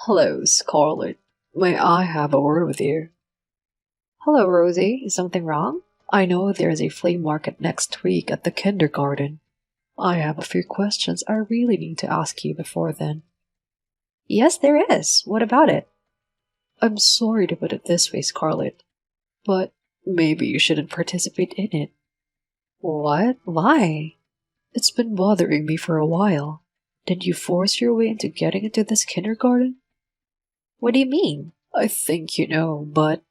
Hello, Scarlett. May I have a word with you? Hello, Rosie. Is something wrong? I know there's a flea market next week at the kindergarten. I have a few questions I really need to ask you before then. Yes, there is. What about it? I'm sorry to put it this way, Scarlett, but maybe you shouldn't participate in it. What? Why? It's been bothering me for a while. Did you force your way into getting into this kindergarten? What do you mean? I think you know, but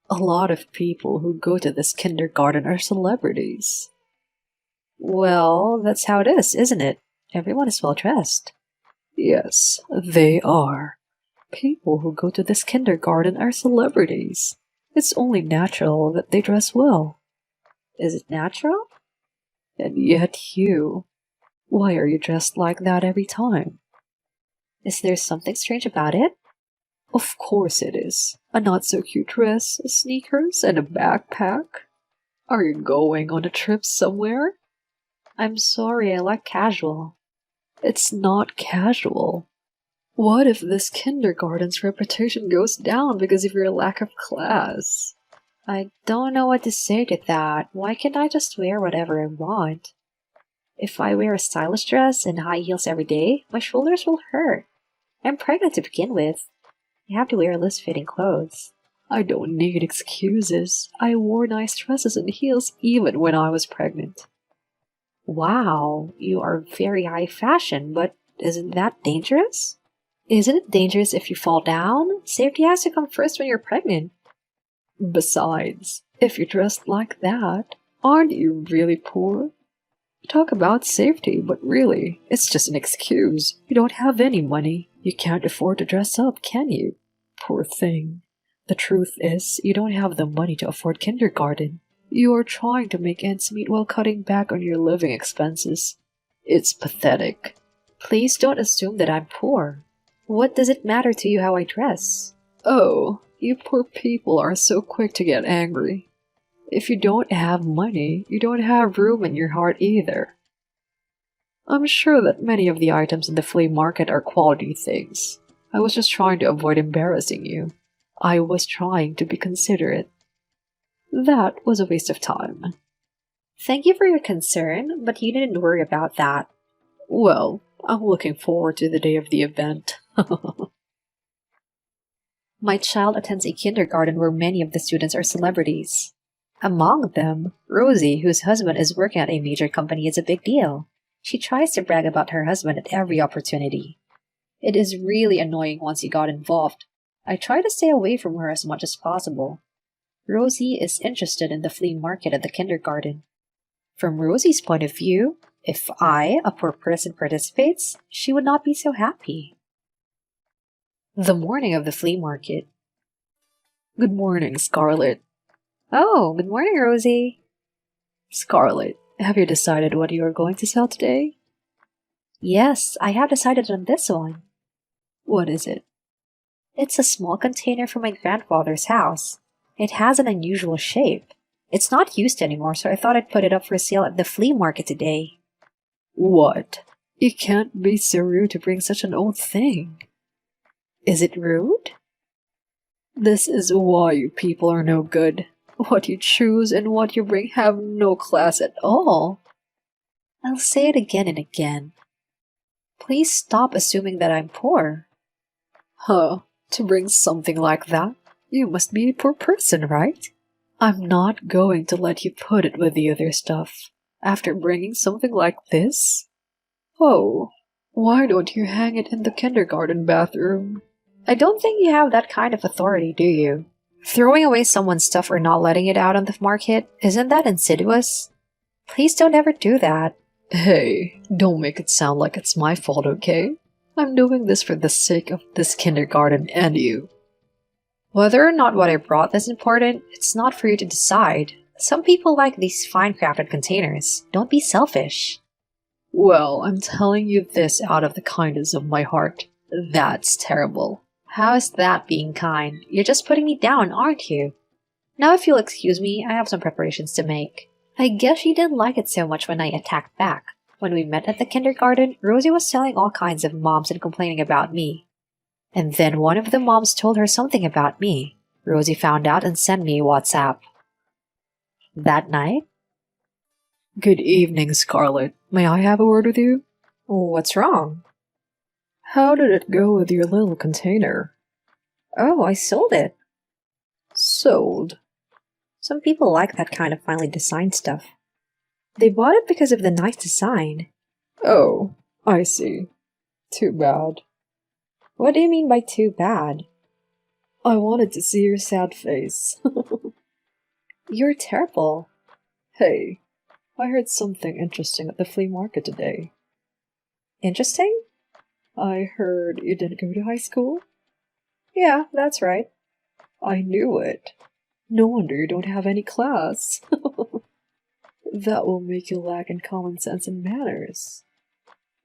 a lot of people who go to this kindergarten are celebrities. Well, that's how it is, isn't it? Everyone is well dressed. Yes, they are. People who go to this kindergarten are celebrities. It's only natural that they dress well. Is it natural? And yet you. Why are you dressed like that every time? Is there something strange about it? Of course it is. A not-so-cute dress, sneakers, and a backpack. Are you going on a trip somewhere? I'm sorry, I like casual. It's not casual. What if this kindergarten's reputation goes down because of your lack of class? I don't know what to say to that. Why can't I just wear whatever I want? If I wear a stylish dress and high heels every day, my shoulders will hurt. I'm pregnant to begin with. You have to wear loose-fitting clothes. I don't need excuses. I wore nice dresses and heels even when I was pregnant. Wow, you are very high fashion, but isn't that dangerous? Isn't it dangerous if you fall down? Safety has to come first when you're pregnant. Besides, if you're dressed like that, aren't you really poor? Talk about safety, but really, it's just an excuse. You don't have any money. You can't afford to dress up, can you? Poor thing. The truth is, you don't have the money to afford kindergarten. You are trying to make ends meet while cutting back on your living expenses. It's pathetic. Please don't assume that I'm poor. What does it matter to you how I dress? Oh, you poor people are so quick to get angry. If you don't have money, you don't have room in your heart either. I'm sure that many of the items in the flea market are quality things. I was just trying to avoid embarrassing you. I was trying to be considerate. That was a waste of time. Thank you for your concern, but you didn't worry about that. Well, I'm looking forward to the day of the event. My child attends a kindergarten where many of the students are celebrities. Among them, Rosie, whose husband is working at a major company, is a big deal. She tries to brag about her husband at every opportunity. It is really annoying once you got involved. I try to stay away from her as much as possible. Rosie is interested in the flea market at the kindergarten. From Rosie's point of view, if I, a poor person, participates, she would not be so happy. The morning of the flea market. Good morning, Scarlett. Oh, good morning, Rosie. Scarlett, have you decided what you are going to sell today? Yes, I have decided on this one. What is it? It's a small container from my grandfather's house. It has an unusual shape. It's not used anymore, so I thought I'd put it up for sale at the flea market today. What? You can't be so rude to bring such an old thing. Is it rude? This is why you people are no good. What you choose and what you bring have no class at all. I'll say it again and again. Please stop assuming that I'm poor. Huh, to bring something like that, you must be a poor person, right? I'm not going to let you put it with the other stuff. After bringing something like this? Oh, why don't you hang it in the kindergarten bathroom? I don't think you have that kind of authority, do you? Throwing away someone's stuff or not letting it out on the market, isn't that insidious? Please don't ever do that. Hey, don't make it sound like it's my fault, okay? I'm doing this for the sake of this kindergarten and you. Whether or not what I brought is important, it's not for you to decide. Some people like these fine-crafted containers. Don't be selfish. Well, I'm telling you this out of the kindness of my heart. That's terrible. How is that being kind? You're just putting me down, aren't you? Now if you'll excuse me, I have some preparations to make. I guess she didn't like it so much when I attacked back. When we met at the kindergarten, Rosie was telling all kinds of moms and complaining about me. And then one of the moms told her something about me. Rosie found out and sent me a WhatsApp. That night, "Good evening, Scarlett. May I have a word with you?" "What's wrong?" "How did it go with your little container?" "Oh, I sold it." "Sold?" "Some people like that kind of finely designed stuff. They bought it because of the nice design." "Oh, I see. Too bad." "What do you mean by too bad?" "I wanted to see your sad face." "You're terrible." "Hey, I heard something interesting at the flea market today." "Interesting?" "I heard you didn't go to high school." "Yeah, that's right." "I knew it. No wonder you don't have any class." "That will make you lack in common sense and manners."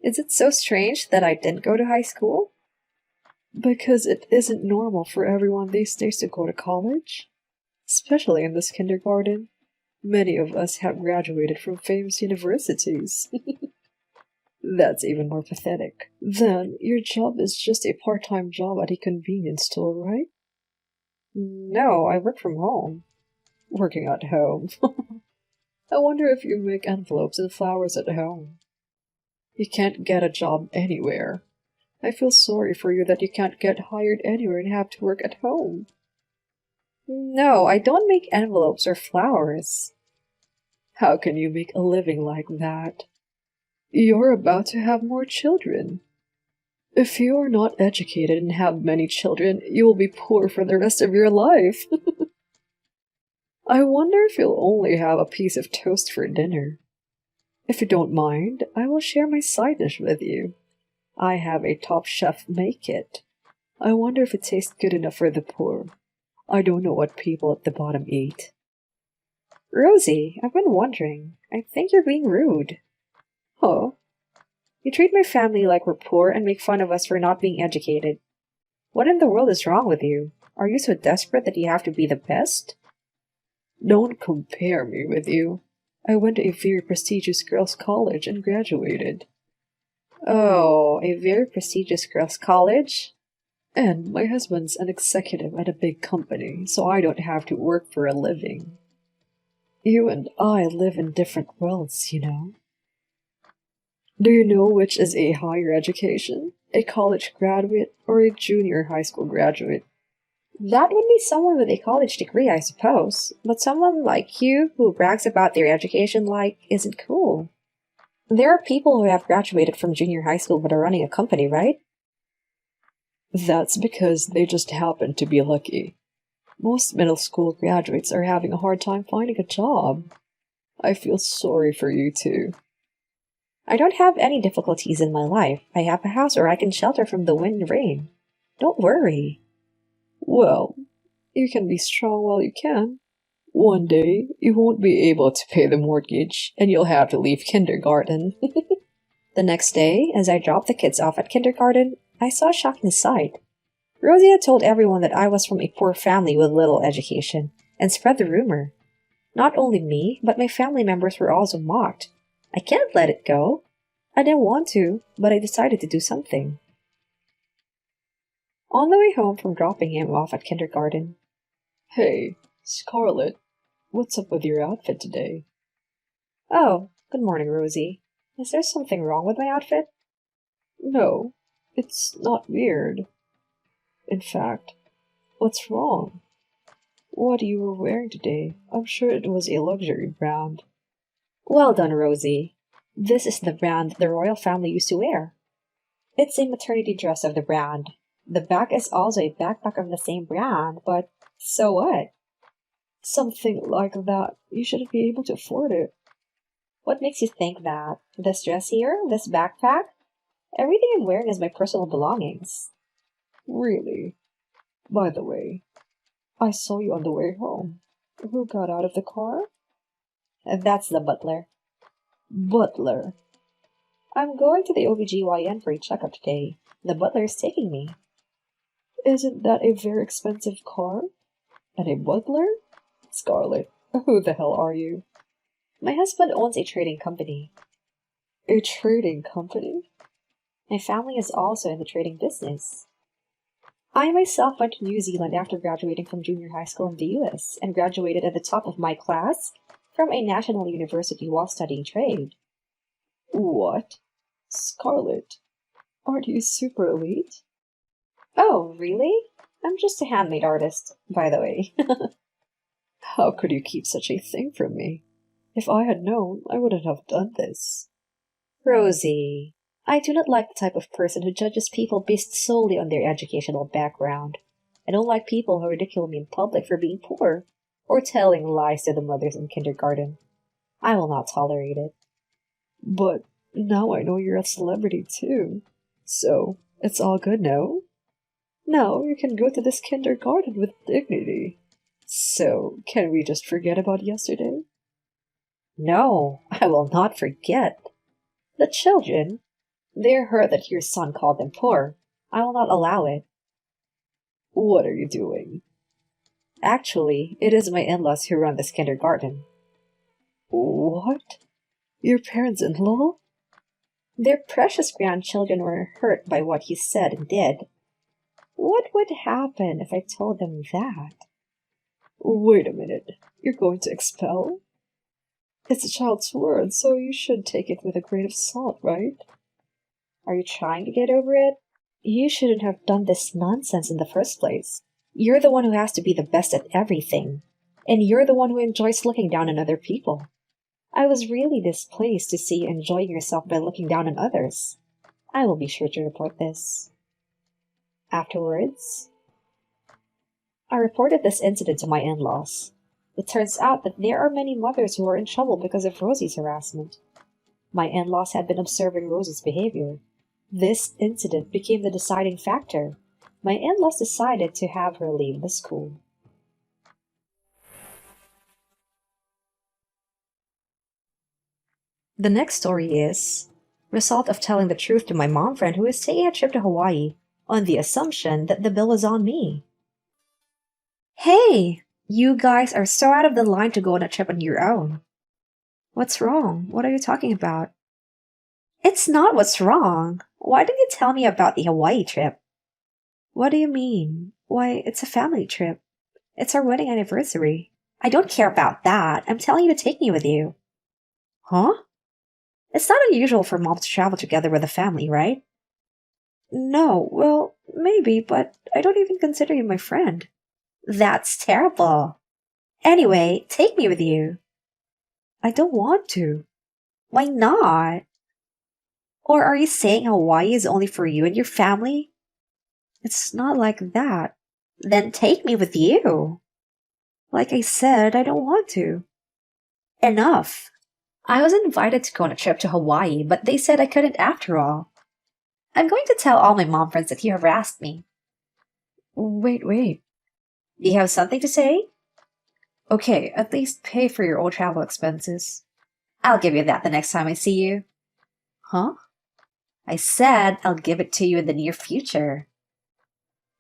"Is it so strange that I didn't go to high school?" "Because it isn't normal for everyone these days to go to college. Especially in this kindergarten. Many of us have graduated from famous universities." "That's even more pathetic." "Then your job is just a part-time job at a convenience store, right?" "No, I work from home." "Working at home." "I wonder if you make envelopes and flowers at home." "You can't get a job anywhere. I feel sorry for you that you can't get hired anywhere and have to work at home." "No, I don't make envelopes or flowers." "How can you make a living like that? You're about to have more children. If you are not educated and have many children, you will be poor for the rest of your life." "I wonder if you'll only have a piece of toast for dinner. If you don't mind, I will share my side dish with you. I have a top chef make it. I wonder if it tastes good enough for the poor. I don't know what people at the bottom eat." "Rosie, I've been wondering. I think you're being rude." "Huh?" "You treat my family like we're poor and make fun of us for not being educated. What in the world is wrong with you? Are you so desperate that you have to be the best?" "Don't compare me with you. I went to a very prestigious girls' college and graduated." "Oh, a very prestigious girls' college?" "And my husband's an executive at a big company, so I don't have to work for a living. You and I live in different worlds, you know." "Do you know which is a higher education? A college graduate or a junior high school graduate?" "That would be someone with a college degree, I suppose. But someone like you, who brags about their education like, isn't cool. There are people who have graduated from junior high school but are running a company, right?" "That's because they just happen to be lucky. Most middle school graduates are having a hard time finding a job. I feel sorry for you too." "I don't have any difficulties in my life. I have a house where I can shelter from the wind and rain. Don't worry." "Well, you can be strong while you can. One day, you won't be able to pay the mortgage, and you'll have to leave kindergarten." The next day, as I dropped the kids off at kindergarten, I saw a shocking sight. Rosie had told everyone that I was from a poor family with little education, and spread the rumor. Not only me, but my family members were also mocked. I can't let it go. I didn't want to, but I decided to do something. On the way home from dropping him off at kindergarten. "Hey, Scarlett, what's up with your outfit today?" "Oh, good morning, Rosie. Is there something wrong with my outfit?" "No, it's not weird. In fact, what's wrong? What you were wearing today, I'm sure it was a luxury brand." "Well done, Rosie. This is the brand the royal family used to wear. It's a maternity dress of the brand. The back is also a backpack of the same brand, but so what? Something like that, you should be able to afford it." What makes you think that? This dress here? This backpack? Everything I'm wearing is my personal belongings." "Really? By the way, I saw you on the way home. Who got out of the car?" "That's the butler." "Butler?" "I'm going to the OBGYN for a checkup today. The butler is taking me." "Isn't that a very expensive car? And a butler? Scarlett, who the hell are you?" "My husband owns a trading company." "A trading company?" "My family is also in the trading business." I myself went to New Zealand after graduating from junior high school in the US and graduated at the top of my class from a national university while studying trade. What? Scarlet, aren't you super elite? Oh, really? I'm just a handmade artist, by the way. How could you keep such a thing from me? If I had known, I wouldn't have done this. Rosie, I do not like the type of person who judges people based solely on their educational background. I don't like people who ridicule me in public for being poor, or telling lies to the mothers in kindergarten. I will not tolerate it. But now I know you're a celebrity too. So, it's all good now? Now you can go to this kindergarten with dignity. So, can we just forget about yesterday? No, I will not forget. The children, they're hurt that your son called them poor. I will not allow it. What are you doing? Actually, it is my in-laws who run this kindergarten. What? Your parents-in-law? Their precious grandchildren were hurt by what you said and did. What would happen if I told them that? Wait a minute. You're going to expel? It's a child's word, so you should take it with a grain of salt, right? Are you trying to get over it? You shouldn't have done this nonsense in the first place. You're the one who has to be the best at everything. And you're the one who enjoys looking down on other people. I was really displeased to see you enjoying yourself by looking down on others. I will be sure to report this. Afterwards, I reported this incident to my in-laws. It turns out that there are many mothers who are in trouble because of Rosie's harassment. My in-laws had been observing Rosie's behavior. This incident became the deciding factor. My in-laws decided to have her leave the school. The next story is result of telling the truth to my mom friend who is taking a trip to Hawaii on the assumption that the bill is on me. Hey, you guys are so out of the line to go on a trip on your own. What's wrong? What are you talking about? It's not what's wrong. Why didn't you tell me about the Hawaii trip? What do you mean? Why, it's a family trip. It's our wedding anniversary. I don't care about that. I'm telling you to take me with you. Huh? It's not unusual for moms to travel together with a family, right? No, well, maybe, but I don't even consider you my friend. That's terrible. Anyway, take me with you. I don't want to. Why not? Or are you saying Hawaii is only for you and your family? It's not like that. Then take me with you. Like I said, I don't want to. Enough. I was invited to go on a trip to Hawaii, but they said I couldn't after all. I'm going to tell all my mom friends that you harassed me. Wait. Do you have something to say? Okay, at least pay for your own travel expenses. I'll give you that the next time I see you. Huh? I said I'll give it to you in the near future.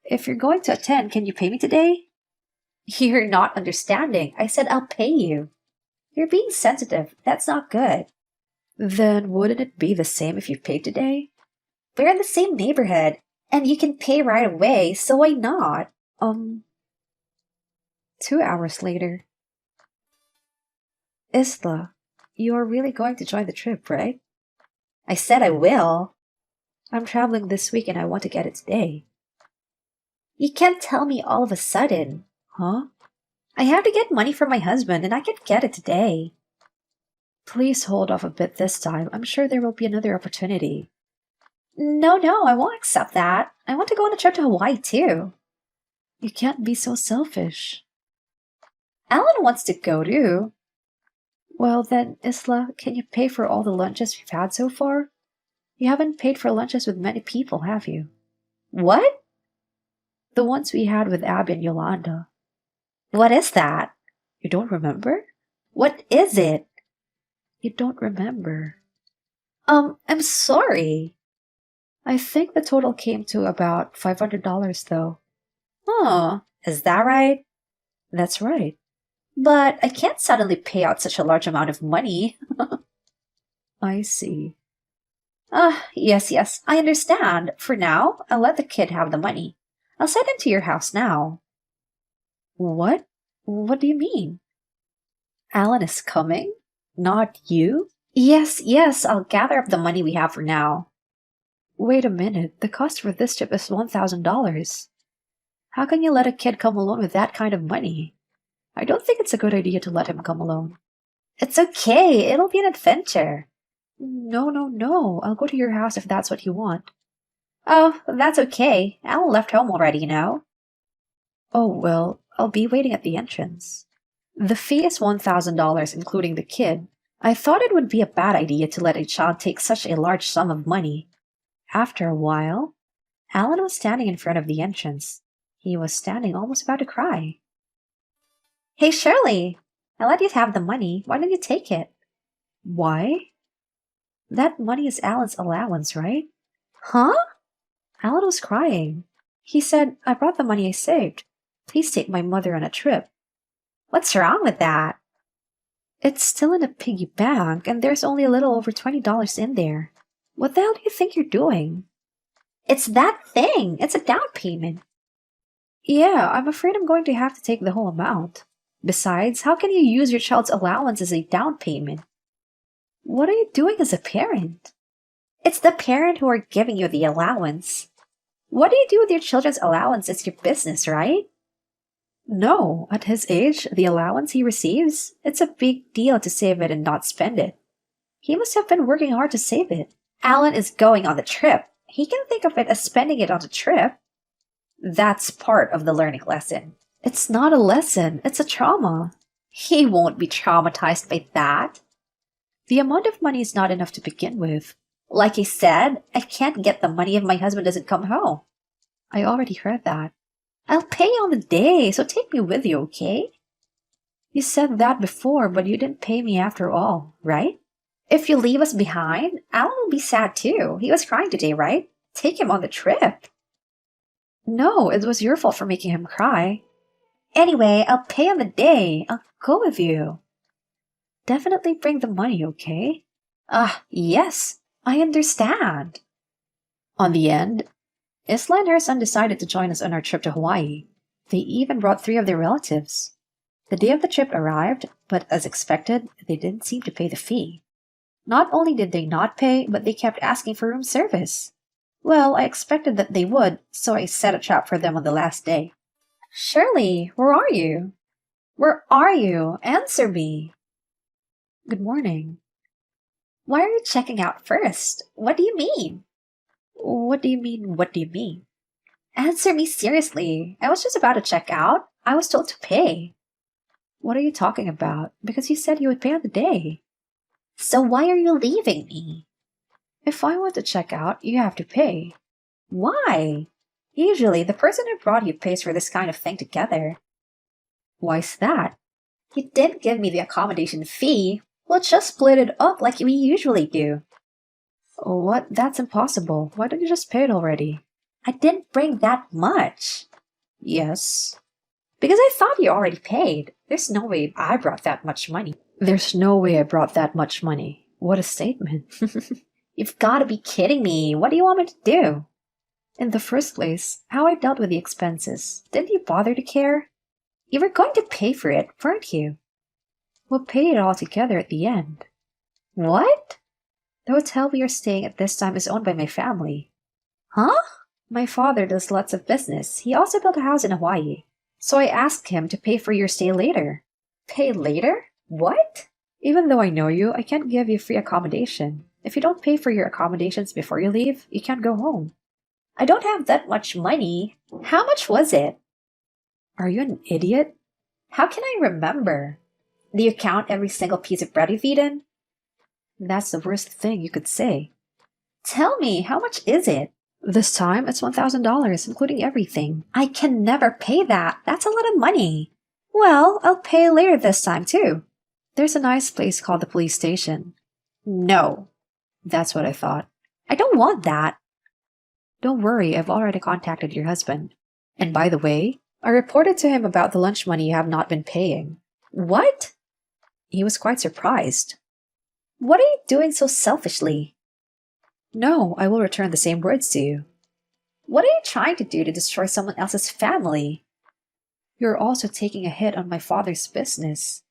If you're going to attend, can you pay me today? You're not understanding. I said I'll pay you. You're being sensitive. That's not good. Then wouldn't it be the same if you paid today? We're in the same neighborhood, and you can pay right away, so why not? 2 hours later. Isla, you are really going to join the trip, right? I said I will. I'm traveling this week and I want to get it today. You can't tell me all of a sudden. Huh? I have to get money from my husband and I can get it today. Please hold off a bit this time. I'm sure there will be another opportunity. No, I won't accept that. I want to go on a trip to Hawaii too. You can't be so selfish. Alan wants to go too. Well then, Isla, can you pay for all the lunches we've had so far? You haven't paid for lunches with many people, have you? What? The ones we had with Abby and Yolanda. What is that? You don't remember? What is it? You don't remember. I'm sorry. I think the total came to about $500 though. Oh, is that right? That's right. But I can't suddenly pay out such a large amount of money. I see. Yes, I understand. For now, I'll let the kid have the money. I'll send him to your house now. What? What do you mean? Alan is coming? Not you? Yes, I'll gather up the money we have for now. Wait a minute, the cost for this trip is $1,000. How can you let a kid come alone with that kind of money? I don't think it's a good idea to let him come alone. It's okay, it'll be an adventure. No, I'll go to your house if that's what you want. Oh, that's okay. Alan left home already, you know. Oh, well, I'll be waiting at the entrance. The fee is $1,000, including the kid. I thought it would be a bad idea to let a child take such a large sum of money. After a while, Alan was standing in front of the entrance. He was standing almost about to cry. Hey, Shirley! I let you have the money. Why don't you take it? Why? That money is Alan's allowance, right? Huh? Alan was crying. He said, I brought the money I saved. Please take my mother on a trip. What's wrong with that? It's still in a piggy bank, and there's only a little over $20 in there. What the hell do you think you're doing? It's that thing. It's a down payment. Yeah, I'm afraid I'm going to have to take the whole amount. Besides, how can you use your child's allowance as a down payment? What are you doing as a parent? It's the parent who are giving you the allowance. What do you do with your children's allowance is your business, right? No, at his age, the allowance he receives, it's a big deal to save it and not spend it. He must have been working hard to save it. Alan is going on the trip. He can think of it as spending it on the trip. That's part of the learning lesson. It's not a lesson, it's a trauma. He won't be traumatized by that. The amount of money is not enough to begin with. Like I said, I can't get the money if my husband doesn't come home. I already heard that. I'll pay on the day, so take me with you, okay? You said that before, but you didn't pay me after all, right? If you leave us behind, Alan will be sad too. He was crying today, right? Take him on the trip. No, it was your fault for making him cry. Anyway, I'll pay on the day. I'll go with you. Definitely bring the money, okay? Yes, I understand. On the end, Isla and her son decided to join us on our trip to Hawaii. They even brought 3 of their relatives. The day of the trip arrived, but as expected, they didn't seem to pay the fee. Not only did they not pay, but they kept asking for room service. Well, I expected that they would, so I set a trap for them on the last day. Shirley, where are you? Where are you? Answer me. Good morning. Why are you checking out first? What do you mean? What do you mean? Answer me seriously. I was just about to check out. I was told to pay. What are you talking about? Because you said you would pay on the day. So why are you leaving me? If I want to check out, you have to pay. Why? Usually, the person who brought you pays for this kind of thing together. Why's that? You didn't give me the accommodation fee. We'll just split it up like we usually do. What? That's impossible. Why don't you just pay it already? I didn't bring that much. Yes. Because I thought you already paid. There's no way I brought that much money. There's no way I brought that much money. What a statement. You've got to be kidding me. What do you want me to do? In the first place, how I dealt with the expenses. Didn't you bother to care? You were going to pay for it, weren't you? We'll pay it all together at the end. What? The hotel we are staying at this time is owned by my family. Huh? My father does lots of business. He also built a house in Hawaii. So I asked him to pay for your stay later. Pay later? What? Even though I know you, I can't give you free accommodation. If you don't pay for your accommodations before you leave, you can't go home. I don't have that much money. How much was it? Are you an idiot? How can I remember? Do you count every single piece of bread you've eaten? That's the worst thing you could say. Tell me, how much is it? This time, it's $1,000, including everything. I can never pay that. That's a lot of money. Well, I'll pay later this time, too. There's a nice place called the police station. No. That's what I thought. I don't want that. Don't worry, I've already contacted your husband. And by the way, I reported to him about the lunch money you have not been paying. What? He was quite surprised. What are you doing so selfishly? No, I will return the same words to you. What are you trying to do to destroy someone else's family? You're also taking a hit on my father's business.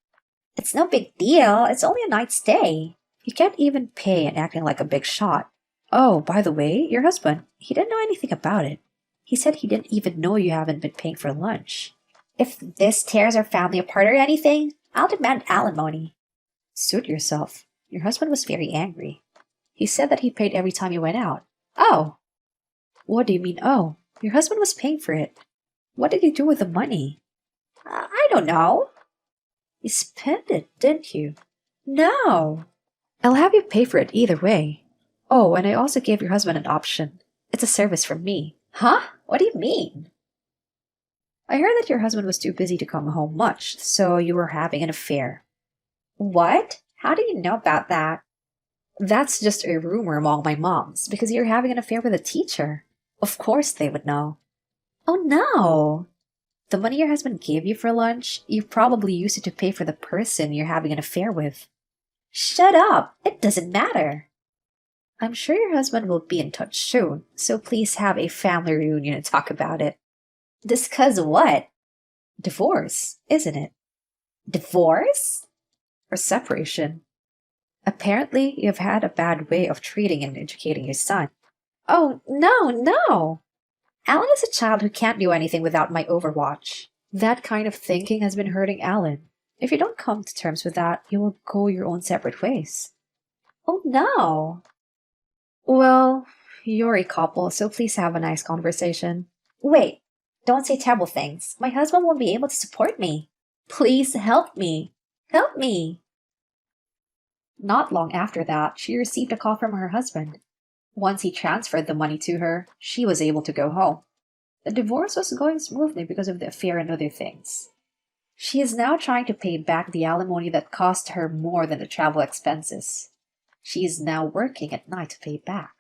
It's no big deal. It's only a night stay. You can't even pay and acting like a big shot. Oh, by the way, your husband, he didn't know anything about it. He said he didn't even know you haven't been paying for lunch. If this tears our family apart or anything, I'll demand alimony. Suit yourself. Your husband was very angry. He said that he paid every time you went out. Oh. What do you mean, oh? Your husband was paying for it. What did you do with the money? I don't know. You spent it, didn't you? No. I'll have you pay for it either way. Oh, and I also gave your husband an option. It's a service from me. Huh? What do you mean? I heard that your husband was too busy to come home much, so you were having an affair. What? How do you know about that? That's just a rumor among my moms, because you're having an affair with a teacher. Of course they would know. Oh no! The money your husband gave you for lunch, you probably used it to pay for the person you're having an affair with. Shut up! It doesn't matter. I'm sure your husband will be in touch soon, so please have a family reunion and talk about it. Discuss what? Divorce, isn't it? Divorce? Or separation. Apparently, you've had a bad way of treating and educating your son. Oh, no! Alan is a child who can't do anything without my overwatch. That kind of thinking has been hurting Alan. If you don't come to terms with that, you will go your own separate ways. Oh no! Well, you're a couple, so please have a nice conversation. Wait, don't say terrible things. My husband won't be able to support me. Please help me. Help me. Not long after that, she received a call from her husband. Once he transferred the money to her, she was able to go home. The divorce was going smoothly because of the affair and other things. She is now trying to pay back the alimony that cost her more than the travel expenses. She is now working at night to pay back.